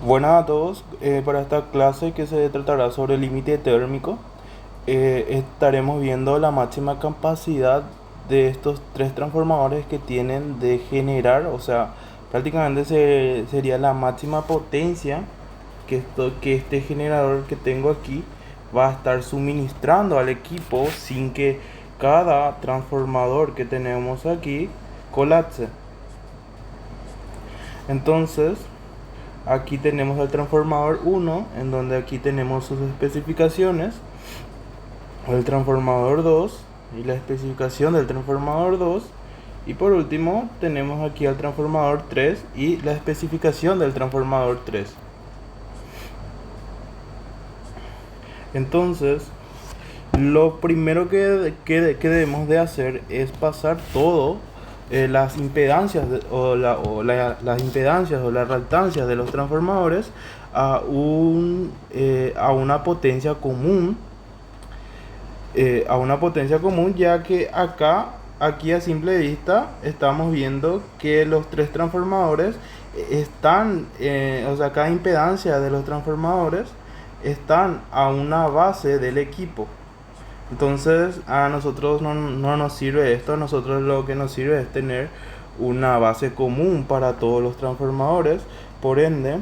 Buenas a todos. Para esta clase que se tratará sobre el límite térmico, estaremos viendo la máxima capacidad de estos tres transformadores que tienen de generar, o sea, prácticamente sería la máxima potencia que este generador que tengo aquí va a estar suministrando al equipo sin que cada transformador que tenemos aquí colapse. Entonces, aquí tenemos el transformador 1, en donde aquí tenemos sus especificaciones, el transformador 2 y la especificación del transformador 2, y por último tenemos aquí el transformador 3 y la especificación del transformador 3. Entonces, lo primero que debemos de hacer es pasar todo las impedancias las impedancias o las reactancias de los transformadores a una potencia común, ya que aquí a simple vista estamos viendo que los tres transformadores están, o sea, cada impedancia de los transformadores están a una base del equipo. Entonces a nosotros no nos sirve esto, a nosotros lo que nos sirve es tener una base común para todos los transformadores. Por ende,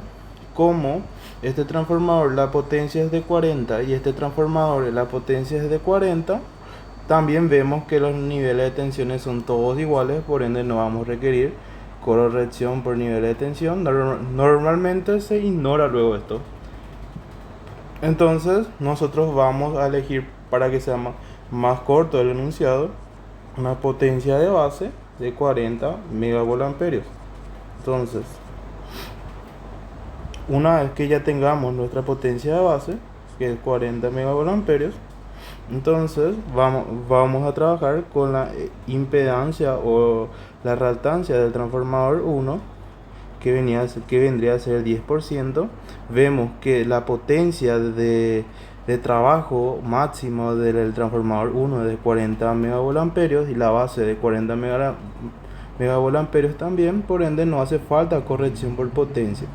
como este transformador la potencia es de 40 y este transformador la potencia es de 40, también vemos que los niveles de tensiones son todos iguales, por ende no vamos a requerir corrección por nivel de tensión. Normalmente se ignora luego esto. Entonces nosotros vamos a elegir, para que sea más corto el enunciado, una potencia de base de 40 megavolt-amperios. Entonces, una vez que ya tengamos nuestra potencia de base, que es 40 megavolt-amperios, entonces vamos a trabajar con la impedancia o la reactancia del transformador 1, que vendría a ser 10%. Vemos que la potencia de trabajo máximo del transformador 1 es de 40 megavolt-amperios y la base de 40 megavolt-amperios también, por ende no hace falta corrección por potencia.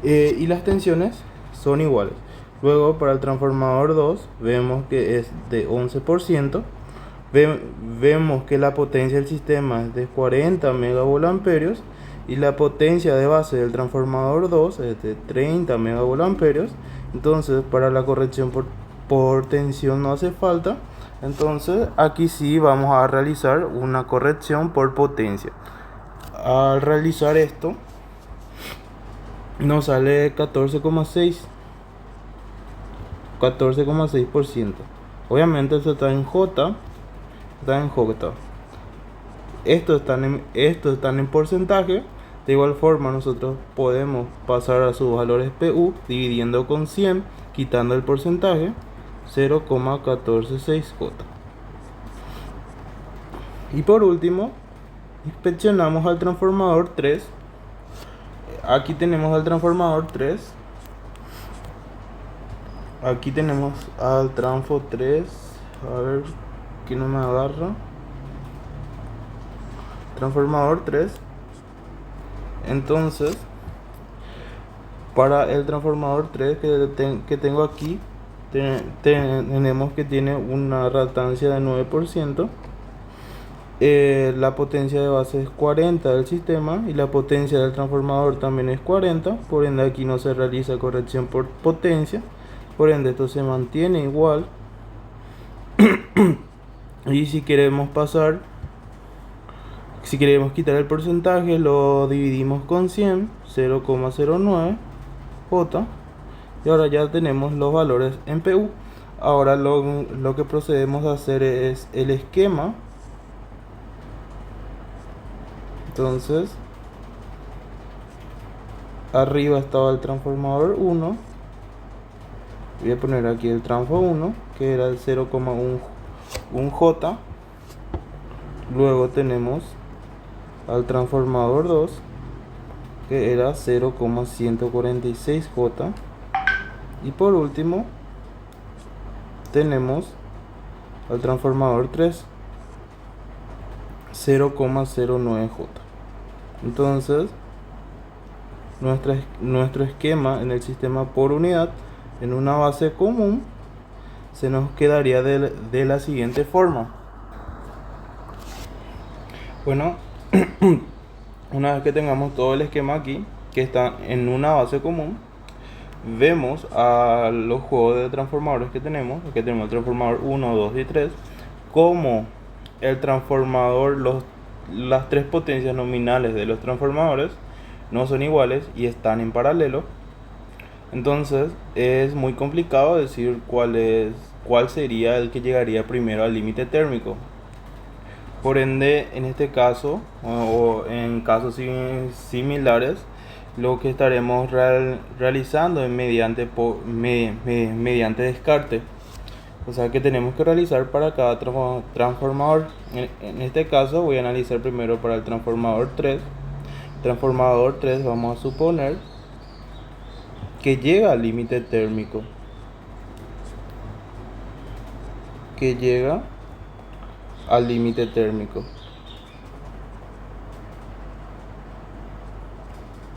Y las tensiones son iguales. Luego para el transformador 2 vemos que es de 11%. Vemos que la potencia del sistema es de 40 megavolt-amperios y la potencia de base del transformador 2 es de 30 megavolt-amperios. Entonces para la corrección por tensión no hace falta. Entonces aquí sí vamos a realizar una corrección por potencia. Al realizar esto nos sale 14,6%. Obviamente esto está en J. Estos están en porcentaje. De igual forma nosotros podemos pasar a sus valores PU dividiendo con 100, quitando el porcentaje, 0,146J. Y por último, inspeccionamos al transformador 3. Aquí tenemos al transformador 3. Aquí tenemos al transfo 3. A ver que no me agarra. Transformador 3. Entonces, para el transformador 3 que tengo aquí, tenemos que tiene una reactancia de 9%. La potencia de base es 40 del sistema y la potencia del transformador también es 40. Por ende aquí no se realiza corrección por potencia. Por ende esto se mantiene igual. Y si queremos quitar el porcentaje, lo dividimos con 100, 0,09 J. Y ahora ya tenemos los valores en PU. Ahora lo que procedemos a hacer es el esquema. Entonces, arriba estaba el transformador 1. Voy a poner aquí el transfo 1, que era el 0,1 J. Luego tenemos al transformador 2, que era 0,146J. Y por último tenemos al transformador 3, 0,09J. Entonces nuestro esquema en el sistema por unidad en una base común se nos quedaría de la siguiente forma. Bueno, una vez que tengamos todo el esquema aquí, que está en una base común, vemos a los juegos de transformadores que tenemos. Aquí tenemos el transformador 1, 2 y 3, como el transformador, las tres potencias nominales de los transformadores no son iguales y están en paralelo. Entonces es muy complicado decir cuál sería el que llegaría primero al límite térmico. Por ende, en este caso o en casos similares, lo que estaremos realizando es mediante descarte. O sea que tenemos que realizar para cada transformador. En este caso voy a analizar primero para el transformador 3. Transformador 3 vamos a suponer que llega al límite térmico. Que llega al límite térmico.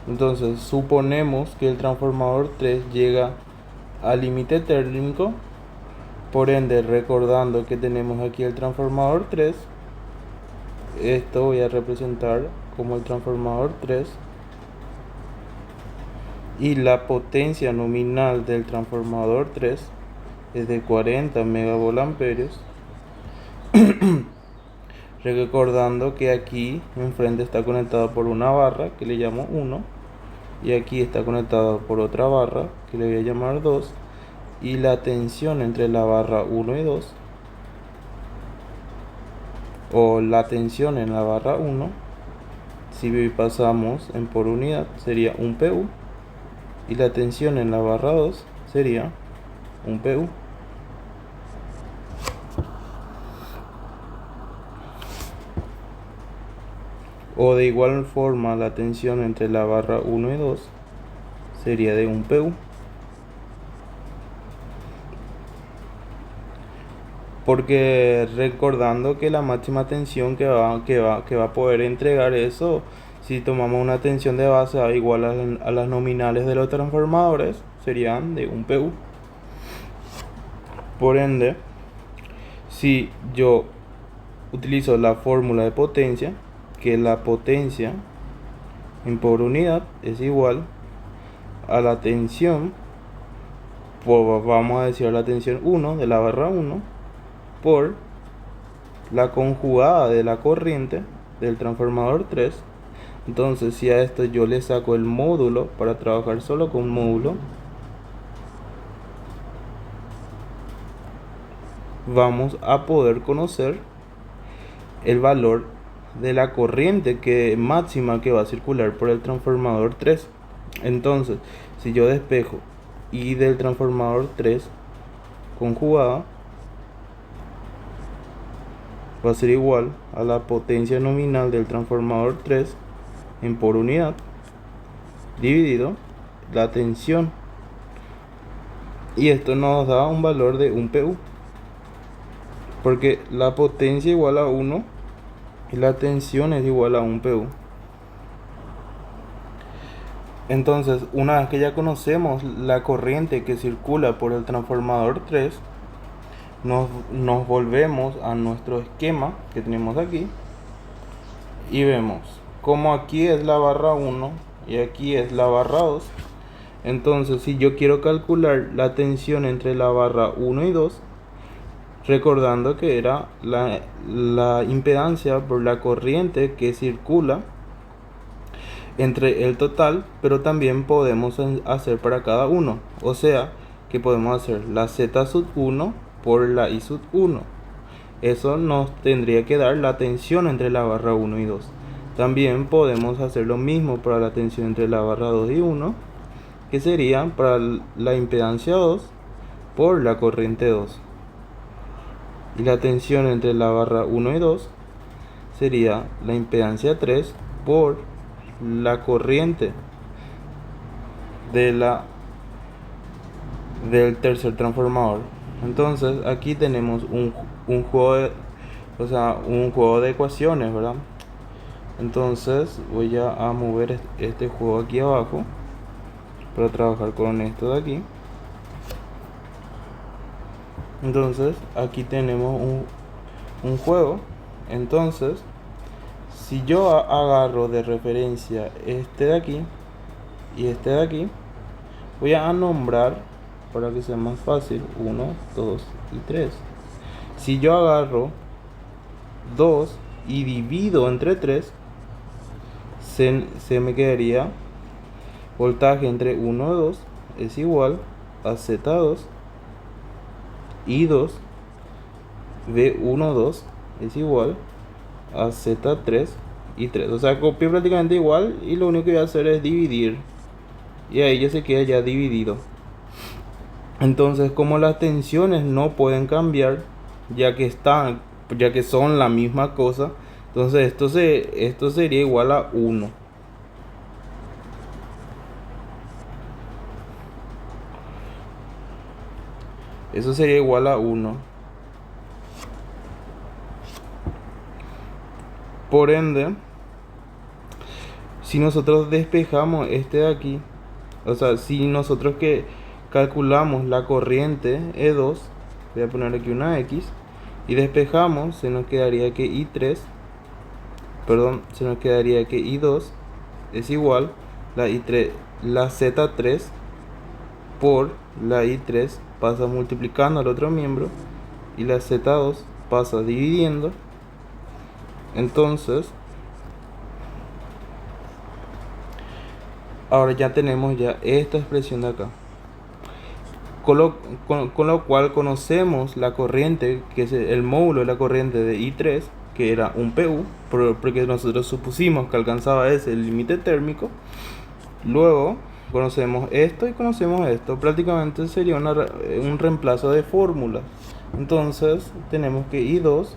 Entonces suponemos que el transformador 3 llega al límite térmico. Por ende, recordando que tenemos aquí el transformador 3, esto voy a representar como el transformador 3 y la potencia nominal del transformador 3 es de 40 megavolt-amperios. Recordando que aquí enfrente está conectado por una barra que le llamo 1 y aquí está conectado por otra barra que le voy a llamar 2, y la tensión entre la barra 1 y 2, o la tensión en la barra 1, si pasamos en por unidad, sería un PU, y la tensión en la barra 2 sería un PU. O de igual forma, la tensión entre la barra 1 y 2 sería de un PU. Porque recordando que la máxima tensión que va a poder entregar eso, si tomamos una tensión de base igual a las nominales de los transformadores, serían de un PU. Por ende, si yo utilizo la fórmula de potencia, que la potencia en por unidad es igual a la tensión, pues vamos a decir la tensión 1 de la barra 1 por la conjugada de la corriente del transformador 3. Entonces, si a esto yo le saco el módulo para trabajar solo con módulo, vamos a poder conocer el valor de la corriente máxima que va a circular por el transformador 3. Entonces, si yo despejo I del transformador 3 conjugada, va a ser igual a la potencia nominal del transformador 3 en por unidad dividido la tensión, y esto nos da un valor de un PU, porque la potencia igual a 1 y la tensión es igual a un PU. Entonces, una vez que ya conocemos la corriente que circula por el transformador 3, nos volvemos a nuestro esquema que tenemos aquí y vemos como aquí es la barra 1 y aquí es la barra 2. Entonces, si yo quiero calcular la tensión entre la barra 1 y 2, recordando que era la impedancia por la corriente que circula entre el total, pero también podemos hacer para cada uno, o sea que podemos hacer la Z sub 1 por la I sub 1. Eso nos tendría que dar la tensión entre la barra 1 y 2. También podemos hacer lo mismo para la tensión entre la barra 2 y 1, que sería para la impedancia 2 por la corriente 2. Y la tensión entre la barra 1 y 2 sería la impedancia 3 por la corriente del tercer transformador. Entonces aquí tenemos un juego de ecuaciones, ¿verdad? Entonces voy a mover este juego aquí abajo para trabajar con esto de aquí. Entonces aquí tenemos un juego. Entonces si yo agarro de referencia este de aquí y este de aquí, voy a nombrar para que sea más fácil 1, 2 y 3. Si yo agarro 2 y divido entre 3, se me quedaría voltaje entre 1 y 2 es igual a Z2 y 2 V12 es igual a Z3 y 3. O sea, copié prácticamente igual y lo único que voy a hacer es dividir. Y ahí ya se queda ya dividido. Entonces, como las tensiones no pueden cambiar, ya que son la misma cosa, entonces esto sería igual a 1. Eso sería igual a 1. Por ende, si nosotros despejamos este de aquí, o sea, si nosotros que calculamos la corriente E2, voy a poner aquí una X, y despejamos, se nos quedaría que se nos quedaría que I2 es igual la Z3 por la I3 pasa multiplicando al otro miembro y la Z2 pasa dividiendo. Entonces ahora ya tenemos ya esta expresión de acá, con lo cual conocemos la corriente, que es el módulo de la corriente de I3, que era un PU, porque nosotros supusimos que alcanzaba ese límite térmico. Luego conocemos esto y conocemos esto. Prácticamente sería un reemplazo de fórmula. Entonces tenemos que I2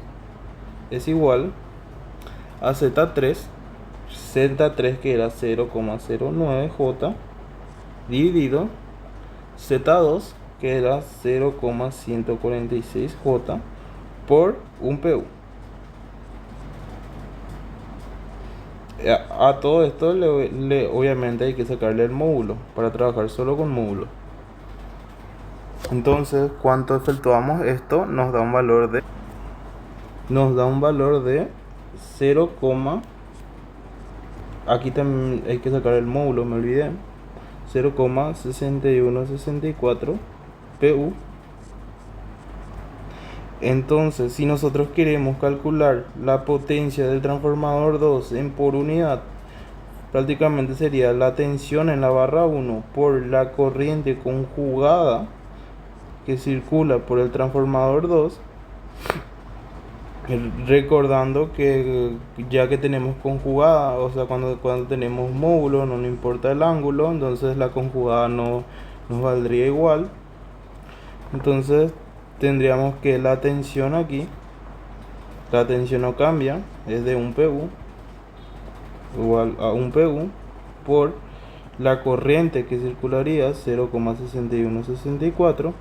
es igual a Z3 que era 0,09 J dividido Z2 que era 0,146 J por un PU. A todo esto obviamente hay que sacarle el módulo para trabajar solo con módulo. Entonces, cuánto efectuamos esto nos da un valor de 0, aquí también hay que sacar el módulo, me olvidé, 0,6164 PU. Entonces, si nosotros queremos calcular la potencia del transformador 2 en por unidad, prácticamente sería la tensión en la barra 1 por la corriente conjugada que circula por el transformador 2, recordando que ya que tenemos conjugada, o sea, cuando tenemos módulo no nos importa el ángulo, entonces la conjugada no nos valdría igual. Entonces tendríamos que la tensión aquí, la tensión no cambia, es de un PU igual a un PU por la corriente que circularía 0,6164.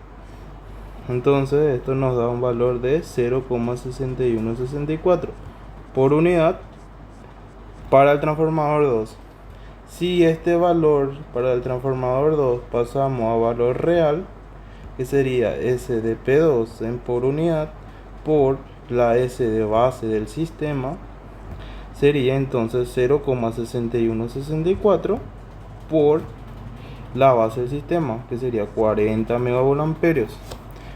Entonces esto nos da un valor de 0,6164 por unidad para el transformador 2. Si este valor para el transformador 2 pasamos a valor real, que sería S de P2 en por unidad por la S de base del sistema, sería entonces 0,6164 por la base del sistema, que sería 40 megavolt-amperios.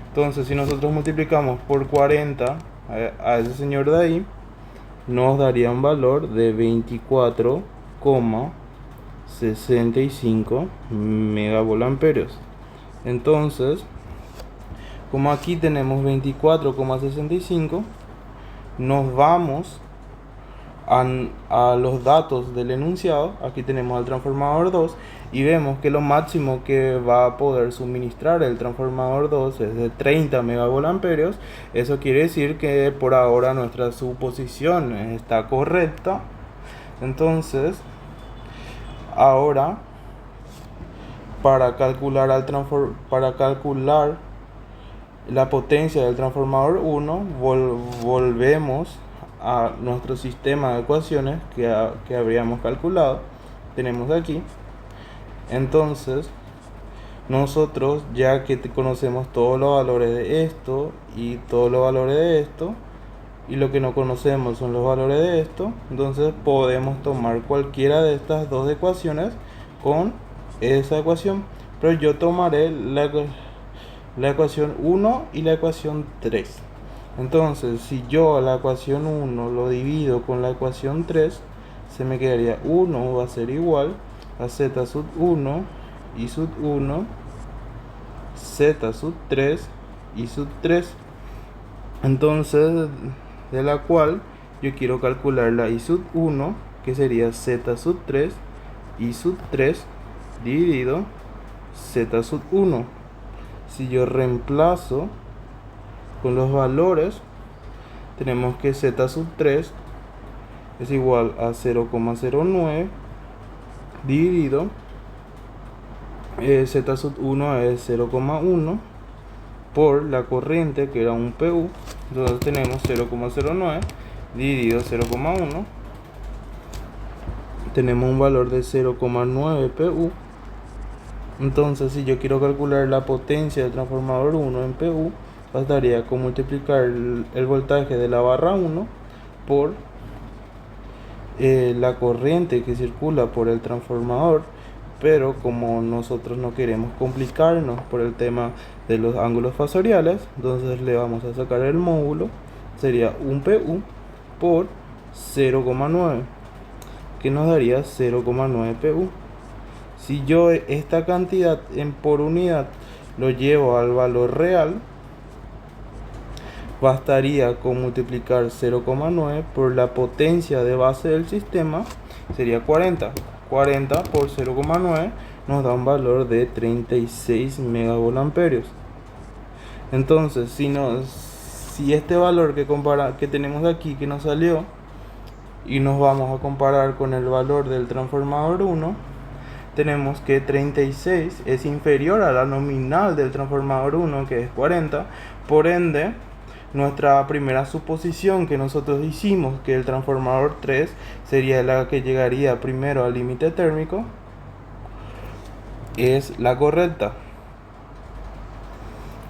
Entonces, si nosotros multiplicamos por 40 a ese señor de ahí, nos daría un valor de 24,65 megavolt-amperios. Entonces, como aquí tenemos 24,65, nos vamos a los datos del enunciado. Aquí tenemos el transformador 2 y vemos que lo máximo que va a poder suministrar el transformador 2 es de 30 megavolt-amperios. Eso quiere decir que por ahora nuestra suposición está correcta. Entonces, ahora para calcular la potencia del transformador 1, volvemos a nuestro sistema de ecuaciones que habríamos calculado. Tenemos aquí. Entonces, nosotros, ya que conocemos todos los valores de esto y todos los valores de esto, y lo que no conocemos son los valores de esto, entonces podemos tomar cualquiera de estas dos ecuaciones con esa ecuación. Pero yo tomaré la ecuación 1 y la ecuación 3. Entonces, si yo la ecuación 1 lo divido con la ecuación 3, se me quedaría 1 va a ser igual a z sub 1 y sub 1, z sub 3 y sub 3. Entonces, de la cual yo quiero calcular la i sub 1, que sería z sub 3 y sub 3 dividido z sub 1. Si yo reemplazo con los valores, tenemos que z sub 3 es igual a 0,09 dividido z sub 1 es 0,1 por la corriente, que era un PU. Entonces tenemos 0,09 dividido 0,1, tenemos un valor de 0,9 PU. Entonces, si yo quiero calcular la potencia del transformador 1 en PU, bastaría con multiplicar el voltaje de la barra 1 por la corriente que circula por el transformador. Pero como nosotros no queremos complicarnos por el tema de los ángulos fasoriales, entonces le vamos a sacar el módulo. Sería un PU por 0,9, que nos daría 0,9 PU. Si yo esta cantidad por unidad lo llevo al valor real, bastaría con multiplicar 0,9 por la potencia de base del sistema, sería 40. 40 por 0,9 nos da un valor de 36 megavolt-amperios. Entonces, si este valor que tenemos aquí, que nos salió, y nos vamos a comparar con el valor del transformador 1, tenemos que 36 es inferior a la nominal del transformador 1, que es 40. Por ende, nuestra primera suposición que nosotros hicimos, que el transformador 3 sería la que llegaría primero al límite térmico, es la correcta.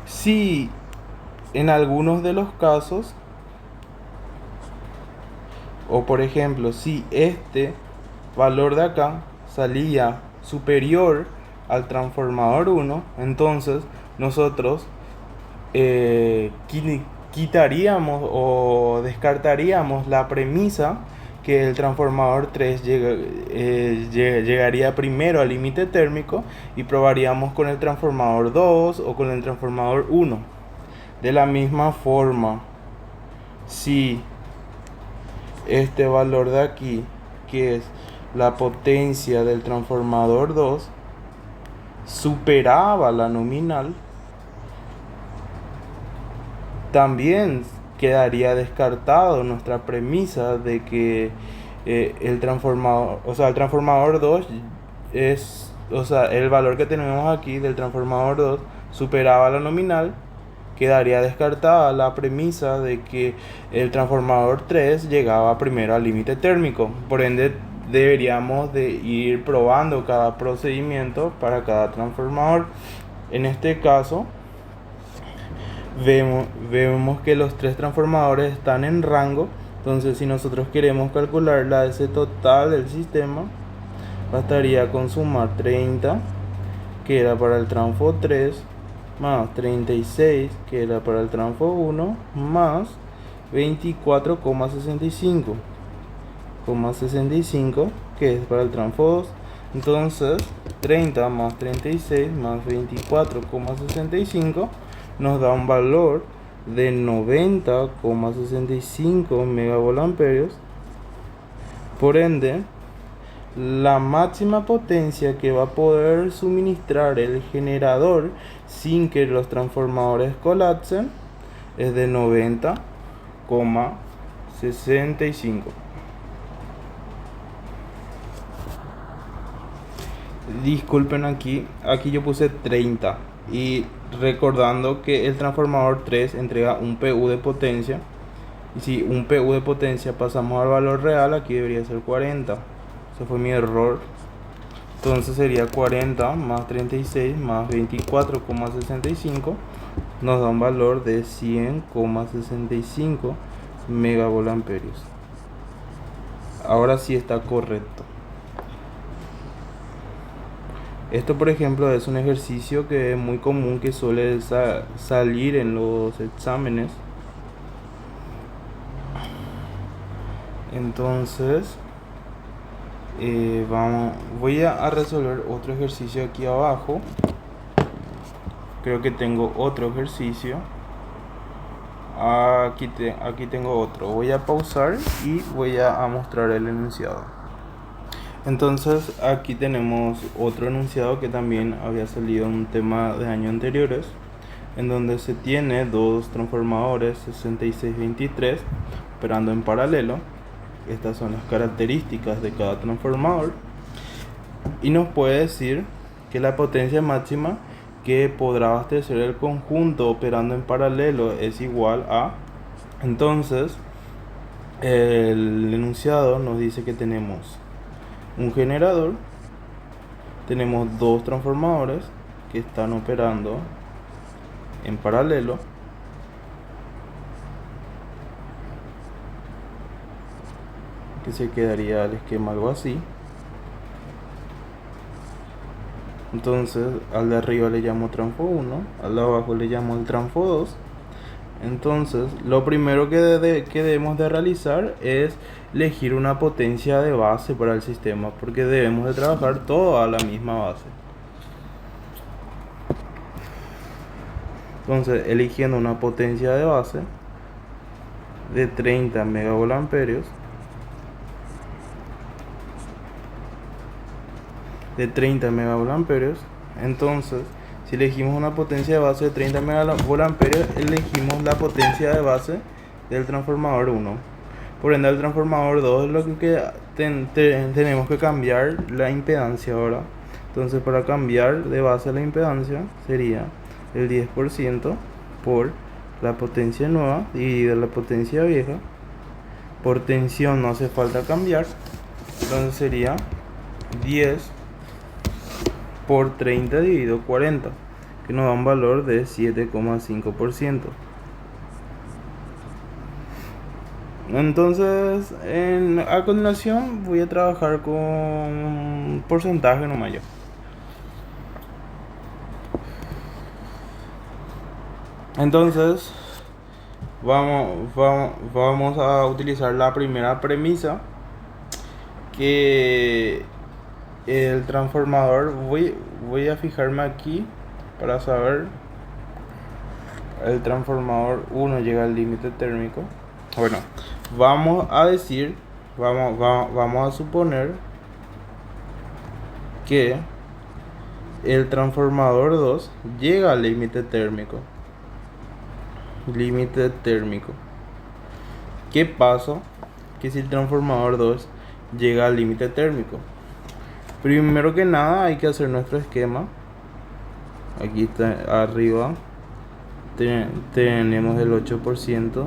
Si en algunos de los casos, o por ejemplo, si este valor de acá salía superior al transformador 1, entonces nosotros quitaríamos o descartaríamos la premisa que el transformador 3 llegaría primero al límite térmico, y probaríamos con el transformador 2 o con el transformador 1. De la misma forma, si este valor de aquí, que es la potencia del transformador 2, superaba la nominal, también quedaría descartado nuestra premisa de que el transformador 2 es, el valor que tenemos aquí del transformador 2 superaba la nominal. Quedaría descartada la premisa de que el transformador 3 llegaba primero al límite térmico. Por ende, deberíamos de ir probando cada procedimiento para cada transformador. En este caso, vemos que los tres transformadores están en rango. Entonces, si nosotros queremos calcular la DC total del sistema, bastaría con sumar 30, que era para el transfo 3, más 36, que era para el transfo 1, más 24,65, que es para el transfo 2. Entonces, 30 más 36 más 24,65 nos da un valor de 90,65 megavolt-amperios. Por ende, la máxima potencia que va a poder suministrar el generador sin que los transformadores colapsen es de 90,65. Disculpen, aquí yo puse 30, y recordando que el transformador 3 entrega un PU de potencia, Y si un PU de potencia pasamos al valor real, aquí debería ser 40. Ese fue mi error. Entonces sería 40 más 36 más 24,65. Nos da un valor de 100,65 megavolt-amperios. Ahora sí está correcto. Esto, por ejemplo, es un ejercicio que es muy común, que suele salir en los exámenes. Entonces, voy a resolver otro ejercicio aquí abajo. Creo que tengo otro ejercicio. Aquí tengo otro. Voy a pausar y voy a mostrar el enunciado. Entonces aquí tenemos otro enunciado que también había salido en un tema de años anteriores, en donde se tiene dos transformadores 6623 operando en paralelo. Estas son las características de cada transformador y nos puede decir que la potencia máxima que podrá abastecer el conjunto operando en paralelo es igual a... Entonces el enunciado nos dice que tenemos un generador, tenemos dos transformadores que están operando en paralelo, que se quedaría el esquema algo así. Entonces al de arriba le llamo transfo 1, al de abajo le llamo el transfo 2. Entonces lo primero que debemos de realizar es elegir una potencia de base para el sistema, porque debemos de trabajar todo a la misma base. Entonces, eligiendo una potencia de base de 30 megavolt-amperios, entonces si elegimos una potencia de base de 30 megavolt-amperios, elegimos la potencia de base del transformador 1. Por ende, el transformador 2 es lo que tenemos que cambiar la impedancia ahora. Entonces, para cambiar de base la impedancia sería el 10% por la potencia nueva dividida la potencia vieja. Por tensión no hace falta cambiar, entonces sería 10 por 30 dividido 40, que nos da un valor de 7,5%. Entonces, a continuación voy a trabajar con porcentaje nomás yo. Entonces, vamos a utilizar la primera premisa, que el transformador, voy a fijarme aquí para saber, el transformador 1 llega al límite térmico. Bueno, vamos a suponer que el transformador 2 llega al límite térmico. ¿Qué pasa? Que si el transformador 2 llega al límite térmico, primero que nada hay que hacer nuestro esquema. Aquí está arriba, tenemos el 8%.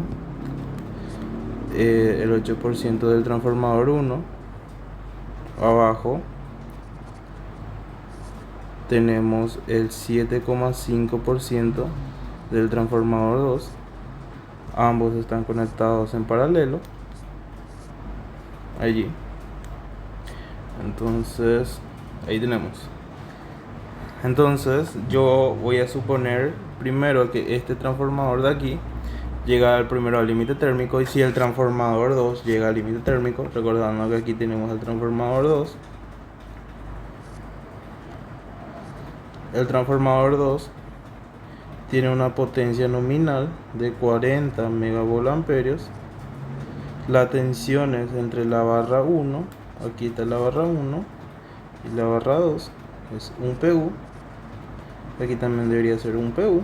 El 8% del transformador 1. Abajo tenemos el 7,5% del transformador 2. Ambos están conectados en paralelo allí. Entonces ahí tenemos. Entonces yo voy a suponer primero que este transformador de aquí llega primero al límite térmico, y si el transformador 2 llega al límite térmico, recordando que aquí tenemos el transformador 2, el transformador 2 tiene una potencia nominal de 40 megavolt-amperios. La tensión es entre la barra 1, aquí está la barra 1, y la barra 2 es un PU. Aquí también debería ser un PU.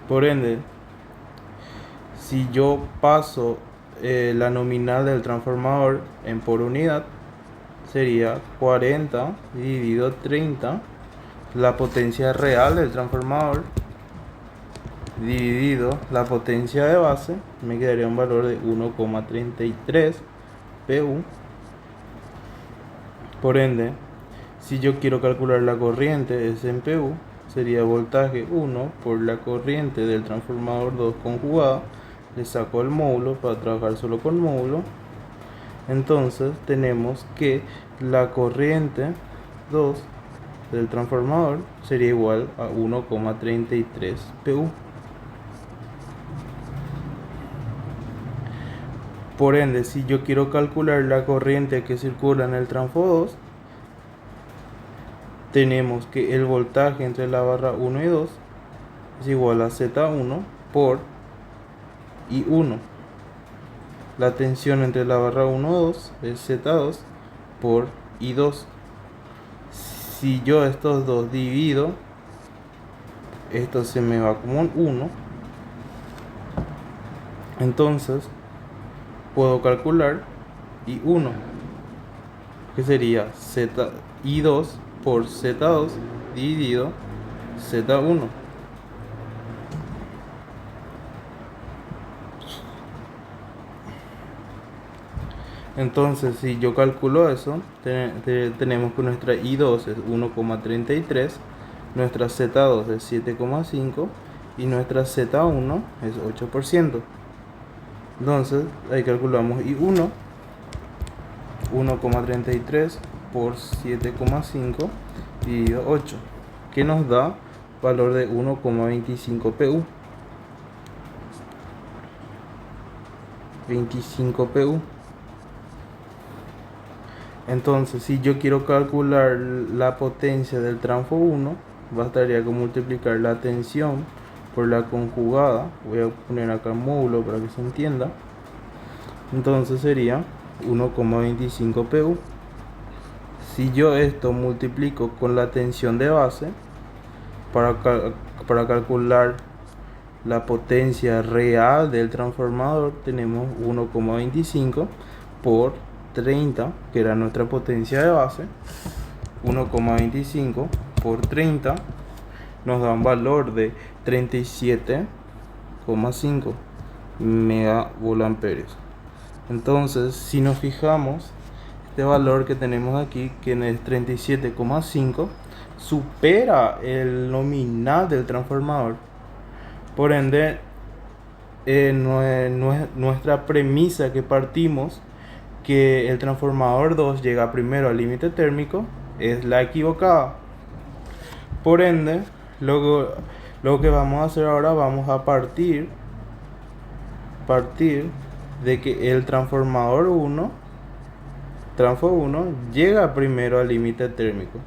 Por ende, si yo paso la nominal del transformador en por unidad, sería 40 dividido 30, la potencia real del transformador, dividido la potencia de base, me quedaría un valor de 1,33 PU. Por ende, si yo quiero calcular la corriente S en PU, sería voltaje 1 por la corriente del transformador 2 conjugada. Le saco el módulo para trabajar solo con módulo. Entonces tenemos que la corriente 2 del transformador sería igual a 1,33 PU. Por ende, si yo quiero calcular la corriente que circula en el transfo 2, tenemos que el voltaje entre la barra 1 y 2 es igual a Z1 por I1. La tensión entre la barra 1 y 2 es Z2 por I2. Si yo estos dos divido, esto se me va como un 1. Entonces puedo calcular I1, que sería I2 por Z2 dividido Z1. Entonces, si yo calculo eso, tenemos que nuestra I2 es 1,33, nuestra Z2 es 7,5 y nuestra Z1 es 8%. Entonces, ahí calculamos I1, 1,33 por 7,5 dividido 8, que nos da valor de 1,25 PU. 25 PU. Entonces, si yo quiero calcular la potencia del transfo 1, bastaría con multiplicar la tensión por la conjugada. Voy a poner acá el módulo para que se entienda. Entonces sería 1,25 PU. Si yo esto multiplico con la tensión de base, para calcular la potencia real del transformador, tenemos 1,25 por 30, que era nuestra potencia de base. 1,25 por 30 nos da un valor de 37,5 megavolt-amperios. Entonces, si nos fijamos, este valor que tenemos aquí, que es 37,5, supera el nominal del transformador. Por ende, nuestra premisa que partimos, que el transformador 2 llega primero al límite térmico, es la equivocada. Por ende, lo que vamos a hacer ahora, vamos a partir de que el transformador 1, transfo 1, llega primero al límite térmico.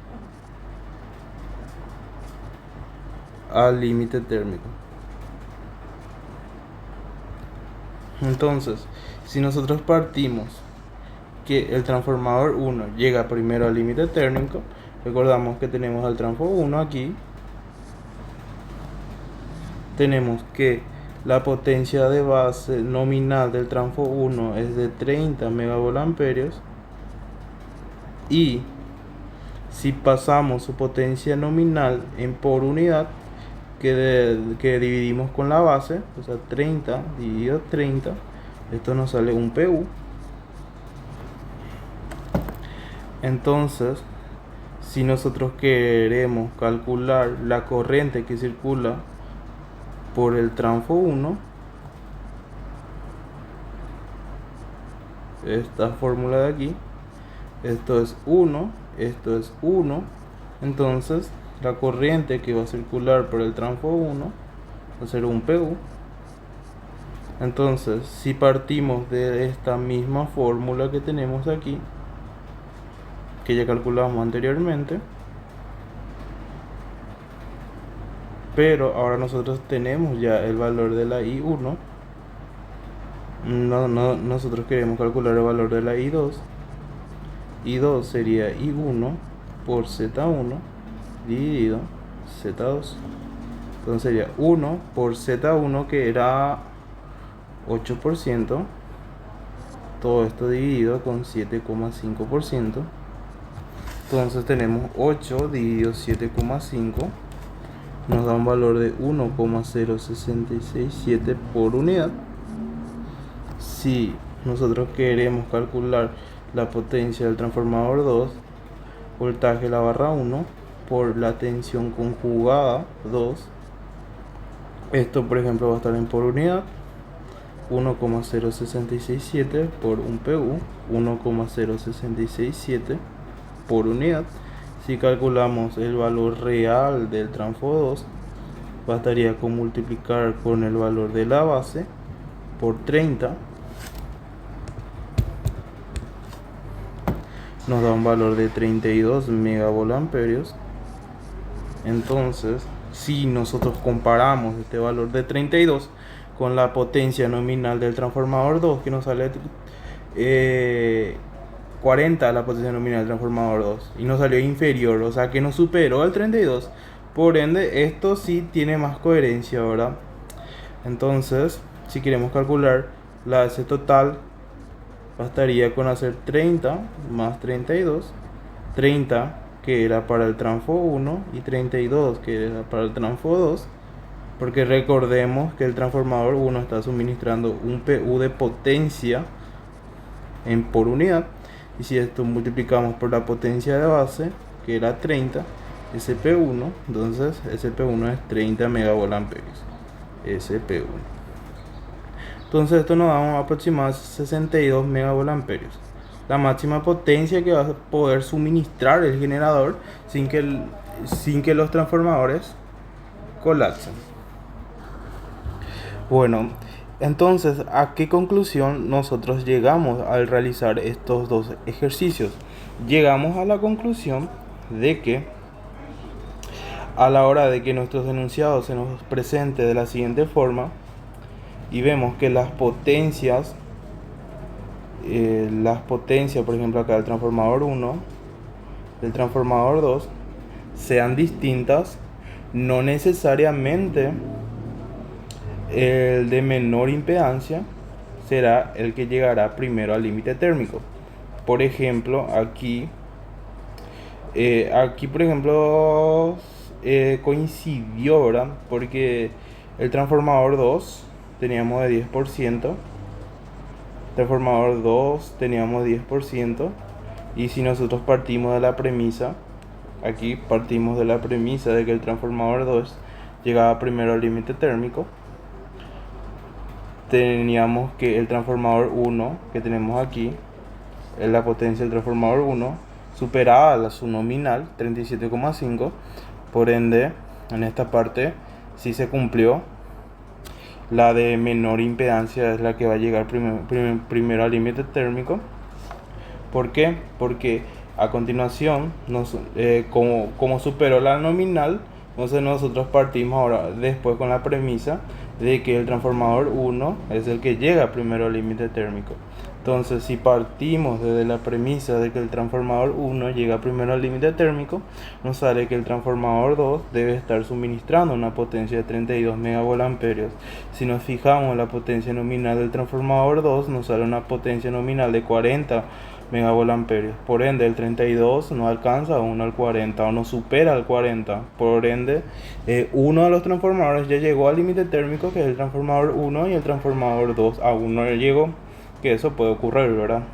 Entonces, si nosotros partimos que el transformador 1 llega primero al límite térmico, recordamos que tenemos al transfo 1 aquí, tenemos que la potencia de base nominal del transfo 1 es de 30 megavolt-amperios, y si pasamos su potencia nominal en por unidad, que dividimos con la base, o sea 30 dividido 30, esto nos sale un PU. Entonces, si nosotros queremos calcular la corriente que circula por el transfo 1, esta fórmula de aquí, esto es 1, esto es 1, entonces la corriente que va a circular por el transfo 1 va a ser un PU. Entonces, si partimos de esta misma fórmula que tenemos aquí, que ya calculamos anteriormente, pero ahora nosotros tenemos ya el valor de la I1, nosotros queremos calcular el valor de la I2. I2 sería I1 por Z1 dividido Z2. Entonces sería 1 por Z1, que era 8%, todo esto dividido con 7,5%. Entonces tenemos 8 dividido 7,5, nos da un valor de 1,0667 por unidad. Si nosotros queremos calcular la potencia del transformador 2, voltaje la barra 1 por la tensión conjugada 2, esto por ejemplo va a estar en por unidad, 1,0667 por un PU, 1,0667 por unidad. Si calculamos el valor real del transfo 2, bastaría con multiplicar con el valor de la base por 30, nos da un valor de 32 megavolt-amperios. Entonces, si nosotros comparamos este valor de 32 con la potencia nominal del transformador 2, que nos sale 40 la potencia nominal del transformador 2, y nos salió inferior, o sea que nos superó el 32, por ende esto sí tiene más coherencia, ¿verdad? Entonces, si queremos calcular la AC total, bastaría con hacer 30 más 32, 30 que era para el transfo 1 y 32 que era para el transfo 2, porque recordemos que el transformador 1 está suministrando un PU de potencia en por unidad, y si esto multiplicamos por la potencia de base, que era 30, SP1, entonces SP1 es 30 megavolt-amperios, SP1. Entonces esto nos da un aproximado de 62 megavolt-amperios, la máxima potencia que va a poder suministrar el generador sin que los transformadores colapsen. Bueno, entonces, ¿a qué conclusión nosotros llegamos al realizar estos dos ejercicios? Llegamos a la conclusión de que a la hora de que nuestros enunciados se nos presente de la siguiente forma y vemos que las potencias, por ejemplo acá del transformador 1, del transformador 2, sean distintas, no necesariamente el de menor impedancia será el que llegará primero al límite térmico. Por ejemplo, aquí por ejemplo coincidió, ¿verdad? Porque el transformador 2 teníamos de 10%, transformador 2 teníamos 10%, y si nosotros partimos de la premisa, aquí partimos de la premisa de que el transformador 2 llegaba primero al límite térmico, teníamos que el transformador 1 que tenemos aquí, la potencia del transformador 1 superaba su nominal 37,5, por ende en esta parte sí se cumplió. La de menor impedancia es la que va a llegar primero al límite térmico. ¿Por qué? Porque a continuación, como superó la nominal, entonces nosotros partimos ahora después con la premisa de que el transformador 1 es el que llega primero al límite térmico. Entonces, si partimos desde la premisa de que el transformador 1 llega primero al límite térmico, nos sale que el transformador 2 debe estar suministrando una potencia de 32 megavolt-amperios. Si nos fijamos en la potencia nominal del transformador 2, nos sale una potencia nominal de 40 megavolt-amperios. Por ende, el 32 no alcanza aún al 40 o no supera al 40. Por ende, uno de los transformadores ya llegó al límite térmico, que es el transformador 1, y el transformador 2 aún no llegó, que eso puede ocurrir, ¿verdad?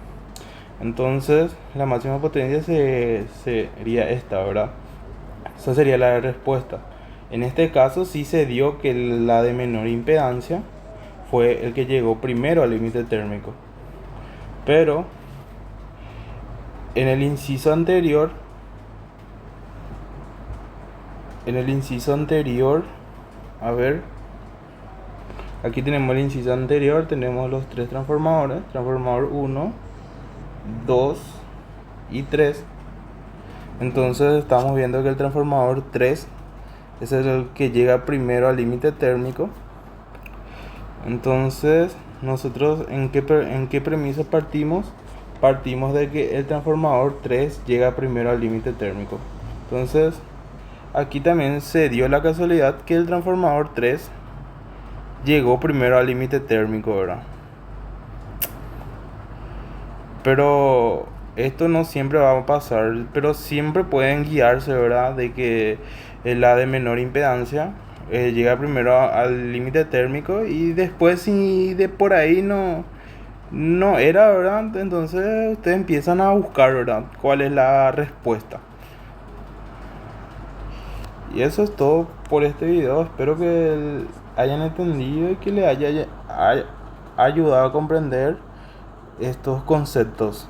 Entonces, la máxima potencia sería esta, ¿verdad? Esa sería la respuesta. En este caso sí se dio que la de menor impedancia fue el que llegó primero al límite térmico. Pero en el inciso anterior, a ver, aquí tenemos el inciso anterior, tenemos los tres transformadores, transformador 1, 2 y 3. Entonces estamos viendo que el transformador 3 es el que llega primero al límite térmico. Entonces, nosotros ¿en qué premisa partimos? Partimos de que el transformador 3 llega primero al límite térmico. Entonces, aquí también se dio la casualidad que el transformador 3 llegó primero al límite térmico, ¿verdad? Pero esto no siempre va a pasar, pero siempre pueden guiarse, ¿verdad? De que la de menor impedancia, llega primero al límite térmico y después si de por ahí no era, ¿verdad? Entonces ustedes empiezan a buscar, ¿verdad? ¿Cuál es la respuesta? Y eso es todo por este video. Espero que hayan entendido y que les haya ayudado a comprender estos conceptos.